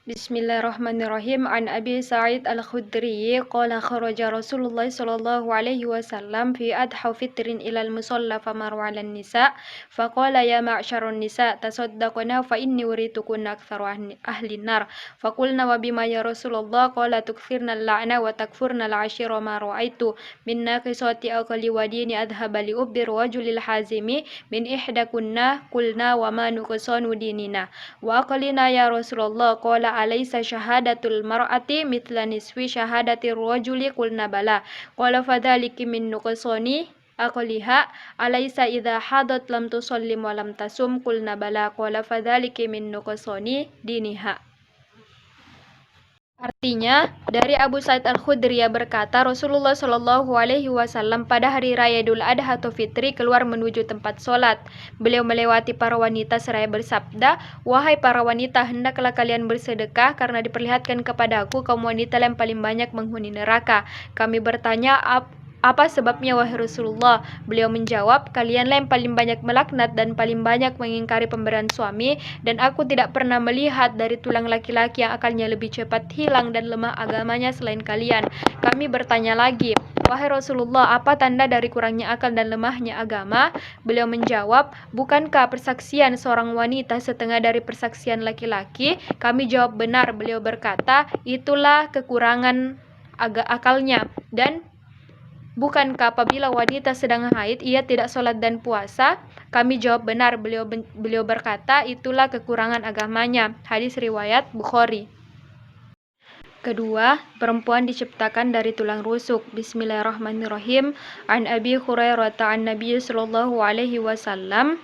Bismillahirrahmanirrahim. An Abi Sa'id Al-Khudri qala kharaja Rasulullah sallallahu alaihi wasallam fi adha fitrin ila al-musalla famaru 'ala an-nisa faqala ya ma'syaran nisa tasaddaqna fa inni uritukunna aktsaru ahli an-nar faqulna wa bima ya Rasulullah qala tukthirna al-la'na wa takfurna al-'ashira ma ra'aitu min naqisati aqli wa dini adhhaba li ubdir rajulil hazimi min ihdakunna qulna wa ma nuqsanu dinina wa aqlina ya Rasulullah qala alaysa syahadatul mar'ati mithla nisfi syahadatir rajuli qulna bala qala fadzalika min nuqsani aqliha alaysa idza hadat lam tusallim wa lam tasum qulna bala qala fadzalika min nuqsani diniha. Artinya, dari Abu Sa'id Al-Khudri berkata, Rasulullah Shallallahu Alaihi Wasallam pada hari raya Idul Adha atau Fitri keluar menuju tempat sholat. Beliau melewati para wanita seraya bersabda, wahai para wanita, hendaklah kalian bersedekah karena diperlihatkan kepadaku kaum wanita yang paling banyak menghuni neraka. Kami bertanya, apa sebabnya wahai Rasulullah? Beliau menjawab, kalianlah yang paling banyak melaknat dan paling banyak mengingkari pemberian suami, dan aku tidak pernah melihat dari tulang laki-laki yang akalnya lebih cepat hilang dan lemah agamanya selain kalian. Kami bertanya lagi, wahai Rasulullah, apa tanda dari kurangnya akal dan lemahnya agama? Beliau menjawab, bukankah persaksian seorang wanita setengah dari persaksian laki-laki? Kami jawab benar. Beliau berkata, itulah kekurangan akalnya. Dan bukankah apabila wanita sedang haid ia tidak sholat dan puasa? Kami jawab benar. Beliau berkata, itulah kekurangan agamanya. Hadis riwayat Bukhari. Kedua, perempuan diciptakan dari tulang rusuk. Bismillahirrahmanirrahim. An Abi Hurairah an Nabi sallallahu alaihi wasallam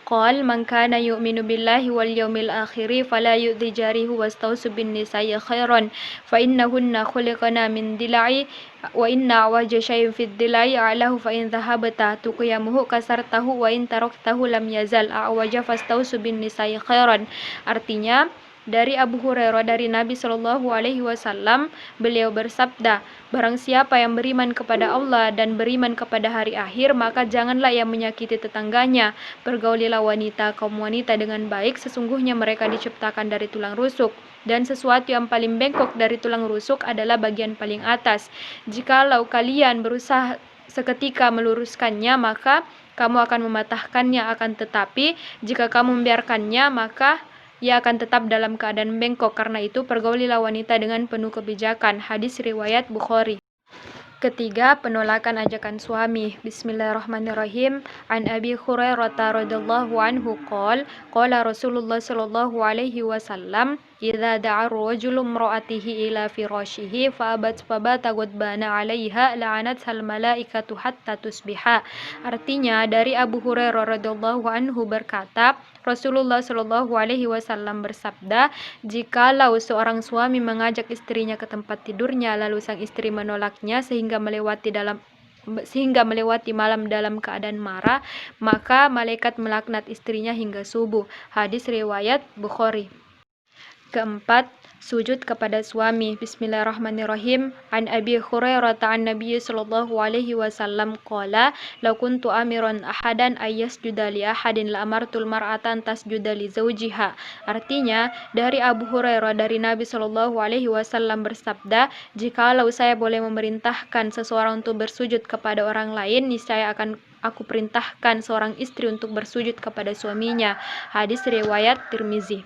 قال من كان يؤمن بالله واليوم الآخر فلا يؤذي جاره واستوصوا بالنساء خيرا فإنهن خلقنا من ضلع وإن أعوج شيء في الضلع أعلاه فإن ذهبت تقيمه كسرته وإن تركته لم يزل أعوج فاستوصوا بالنساء خيرا. Artinya, dari Abu Hurairah dari Nabi Shallallahu Alaihi Wasallam, beliau bersabda, barang siapa yang beriman kepada Allah dan beriman kepada hari akhir, maka janganlah ia menyakiti tetangganya. Pergaulilah kaum wanita dengan baik, sesungguhnya mereka diciptakan dari tulang rusuk, dan sesuatu yang paling bengkok dari tulang rusuk adalah bagian paling atas. Jikalau kalian berusaha seketika meluruskannya, maka kamu akan mematahkannya, akan tetapi jika kamu membiarkannya, maka ia akan tetap dalam keadaan bengkok. Karena itu pergaulilah wanita dengan penuh kebijakan. Hadis riwayat Bukhari. Ketiga, penolakan ajakan suami. Bismillahirrahmanirrahim. An Abi Hurairah radhiyallahu anhu qala Rasulullah sallallahu alaihi wasallam, idza da'a ar-rajulu imra'atihi ila firashihi fa bata ghadbana 'alaiha la'anathal malaikatu hatta tusbiha. Artinya, dari Abu Hurairah radhiyallahu anhu berkata, Rasulullah Shallallahu Alaihi Wasallam bersabda, jikalau seorang suami mengajak istrinya ke tempat tidurnya, lalu sang istri menolaknya sehingga melewati malam dalam keadaan marah, maka malaikat melaknat istrinya hingga subuh. Hadis riwayat Bukhari. Keempat, sujud kepada suami. Bismillahirrahmanirrahim. An Abi Hurairah an Nabi sallallahu alaihi wasallam qala law kuntu amiran ahadan ayyasjuda li ahadin la amartul mar'atan tasjuda li zawjiha. Artinya, dari Abu Hurairah dari Nabi sallallahu alaihi wasallam bersabda, jikalau saya boleh memerintahkan seseorang untuk bersujud kepada orang lain, niscaya akan aku perintahkan seorang istri untuk bersujud kepada suaminya. Hadis riwayat Tirmizi.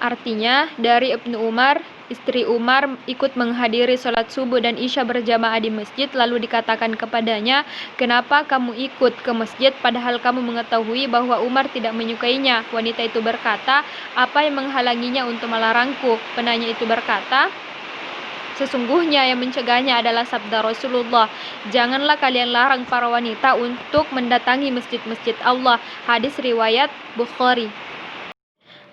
Artinya, dari Ibnu Umar, istri Umar ikut menghadiri sholat subuh dan isya berjamaah di masjid, lalu dikatakan kepadanya, kenapa kamu ikut ke masjid padahal kamu mengetahui bahwa Umar tidak menyukainya? Wanita itu berkata, apa yang menghalanginya untuk melarangku? Penanya itu berkata, sesungguhnya yang mencegahnya adalah sabda Rasulullah, janganlah kalian larang para wanita untuk mendatangi masjid-masjid Allah. Hadis riwayat Bukhari.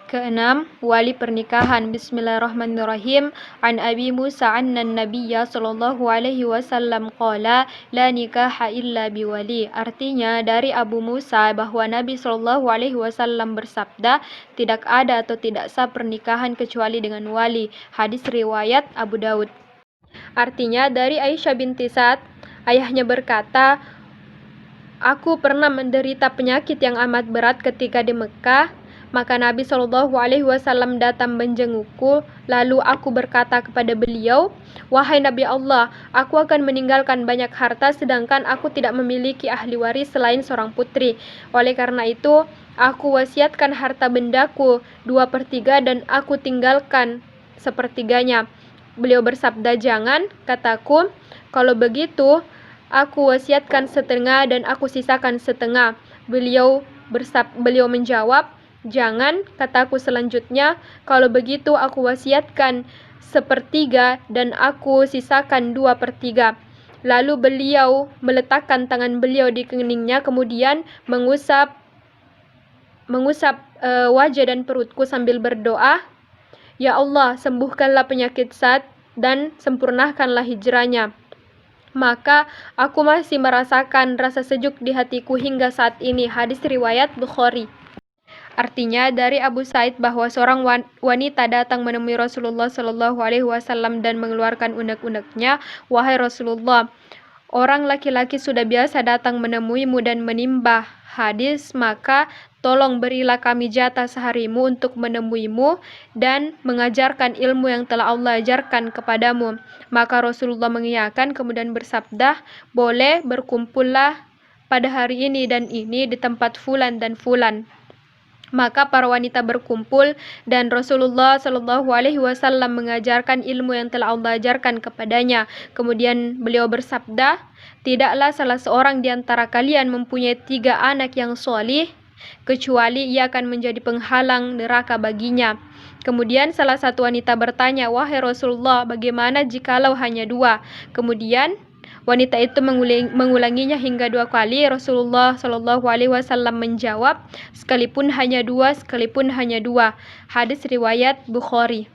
Keenam, wali pernikahan. Bismillahirrahmanirrahim. An Abi Musa anna Nabiyya sallallahu alaihi wasallam qala la nikaha illa biwali. Artinya, dari Abu Musa bahwa Nabi sallallahu alaihi wasallam bersabda, tidak ada atau tidak sah pernikahan kecuali dengan wali. Hadis riwayat Abu Daud. Artinya, dari Aisyah binti Sa'ad, ayahnya berkata, aku pernah menderita penyakit yang amat berat ketika di Mekah. Maka Nabi SAW datang menjengukku, lalu aku berkata kepada beliau, "Wahai Nabi Allah, aku akan meninggalkan banyak harta sedangkan aku tidak memiliki ahli waris selain seorang putri. Oleh karena itu, aku wasiatkan harta bendaku 2/3 dan aku tinggalkan sepertiganya." Beliau bersabda, "Jangan," kataku, "kalau begitu, aku wasiatkan setengah dan aku sisakan setengah." Beliau menjawab, "Jangan," kataku selanjutnya, "kalau begitu aku wasiatkan 1/3 dan aku sisakan 2/3." Lalu beliau meletakkan tangan beliau di keningnya, kemudian mengusap wajah dan perutku sambil berdoa, "Ya Allah, sembuhkanlah penyakit Sa'd dan sempurnakanlah hijrahnya." Maka aku masih merasakan rasa sejuk di hatiku hingga saat ini. Hadis riwayat Bukhari. Artinya dari Abu Said bahwa seorang wanita datang menemui Rasulullah Shallallahu Alaihi Wasallam dan mengeluarkan unek-uneknya, "Wahai Rasulullah, orang laki-laki sudah biasa datang menemuimu dan menimbah hadis, maka tolong berilah kami jatah seharimu untuk menemuimu dan mengajarkan ilmu yang telah Allah ajarkan kepadamu." Maka Rasulullah mengiyakan, kemudian bersabda, "Boleh, berkumpullah pada hari ini dan ini di tempat fulan dan fulan." Maka para wanita berkumpul dan Rasulullah Shallallahu Alaihi Wasallam mengajarkan ilmu yang telah Allah ajarkan kepadanya. Kemudian beliau bersabda, "Tidaklah salah seorang di antara kalian mempunyai 3 anak yang solih, kecuali ia akan menjadi penghalang neraka baginya." Kemudian salah satu wanita bertanya, "Wahai Rasulullah, bagaimana jikalau hanya 2?" Kemudian wanita itu mengulanginya hingga 2 kali. Rasulullah Shallallahu Alaihi Wasallam menjawab, "Sekalipun hanya 2, sekalipun hanya 2." Hadis riwayat Bukhari.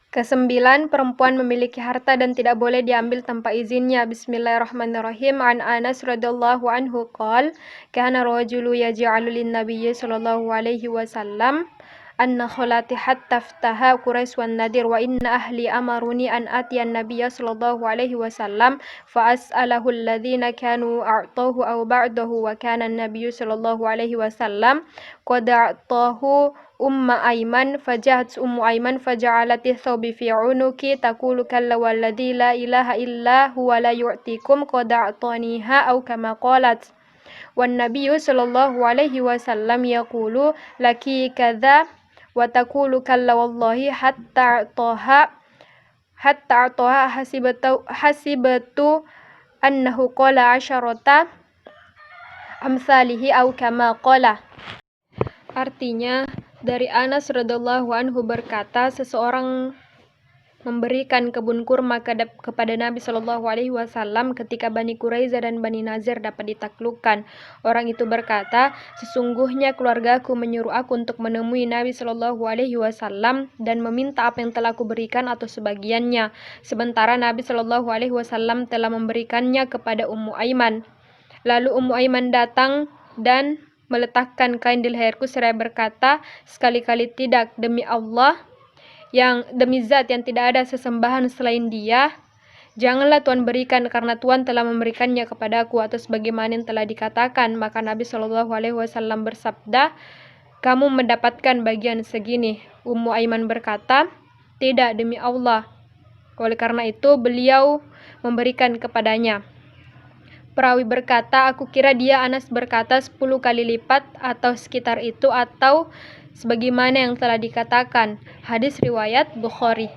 Kesembilan, perempuan memiliki harta dan tidak boleh diambil tanpa izinnya. Bismillahirrahmanirrahim. An Anas radhiyallahu anhu qala, kana rajulu yaj'alu lin-nabiyyi sallallahu alaihi wasallam النخلة حتى افتها قريش والنذير وإن أهلي أمروني أن أتي النبي صلى الله عليه وسلم فأسأله الذين كانوا أعطوه أو بعده وكان النبي صلى الله عليه وسلم قد أعطاه أيمن فجاءت أيمن فجعلت الثوب في عنقي تقول كلا والذي لا إله إلا هو لا يعطيكم قد أعطانيها أو كما قالت والنبي صلى الله عليه وسلم يقول لك كذا وتقول كلا والله حتى أعطاها حسبت أنه قال 10 أمثاله أو كما قال. Artinya dari Anas radhiyallahu anhu berkata, seseorang memberikan kebun kurma kepada Nabi Shallallahu Alaihi Wasallam ketika Bani Quraisyah dan Bani Nazir dapat ditaklukkan. Orang itu berkata, "Sesungguhnya keluargaku menyuruh aku untuk menemui Nabi Shallallahu Alaihi Wasallam dan meminta apa yang telah aku berikan atau sebagiannya. Sementara Nabi Shallallahu Alaihi Wasallam telah memberikannya kepada Ummu Aiman." Lalu Ummu Aiman datang dan meletakkan kain di leherku seraya berkata, "Sekali-kali tidak, demi Allah, demi zat yang tidak ada sesembahan selain Dia, janganlah Tuhan berikan karena Tuhan telah memberikannya kepadaku atau sebagaimana yang telah dikatakan." Maka Nabi Shallallahu Alaihi Wasallam bersabda, "Kamu mendapatkan bagian segini." Ummu Aiman berkata, "Tidak, demi Allah." Oleh karena itu beliau memberikan kepadanya. Perawi berkata, "Aku kira dia," Anas berkata, 10 kali lipat atau sekitar itu atau sebagaimana yang telah dikatakan. Hadis riwayat Bukhari.